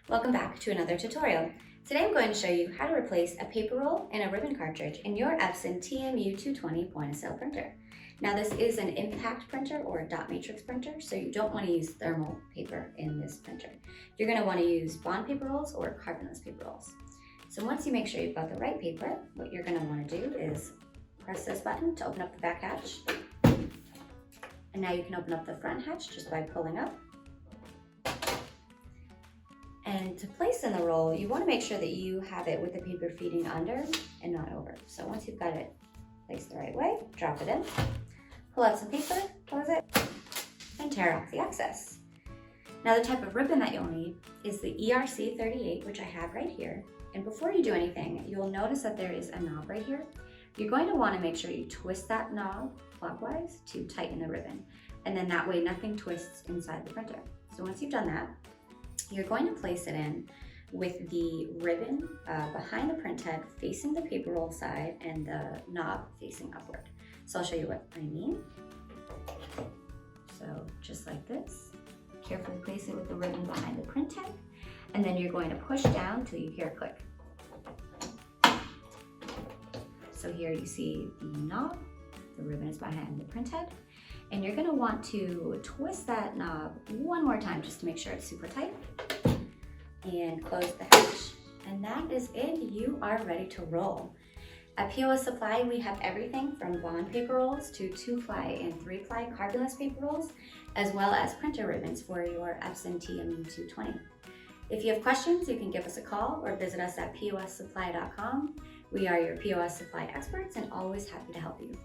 Welcome back to another tutorial. Today I'm going to show you how to replace a paper roll and a ribbon cartridge in your Epson TMU220 point-of-sale printer. Now this is an impact printer or a dot matrix printer, so you don't want to use thermal paper in this printer. You're going to want to use bond paper rolls or carbonless paper rolls. So once you make sure you've got the right paper, what you're going to want to do is press this button to open up the back hatch. And now you can open up the front hatch just by pulling up. And to place in the roll, you want to make sure that you have it with the paper feeding under and not over. So once you've got it placed the right way, drop it in, pull out some paper, close it, and tear off the excess. Now the type of ribbon that you'll need is the ERC38, which I have right here. And before you do anything, you'll notice that there is a knob right here. You're going to want to make sure you twist that knob clockwise to tighten the ribbon. And then that way nothing twists inside the printer. So once you've done that, you're going to place it in with the ribbon behind the print head facing the paper roll side and the knob facing upward. So I'll show you what I mean. So just like this, carefully place it with the ribbon behind the print head, and then you're going to push down till you hear a click. So here you see the knob, the ribbon is behind the print head, and you're going to want to twist that knob one more time just to make sure it's super tight, and close the hatch. And that is it. You are ready to roll. At POS Supply, we have everything from bond paper rolls to 2-ply and 3-ply carbonless paper rolls, as well as printer ribbons for your Epson TMU220. If you have questions, you can give us a call or visit us at possupply.com. We are your POS Supply experts and always happy to help you.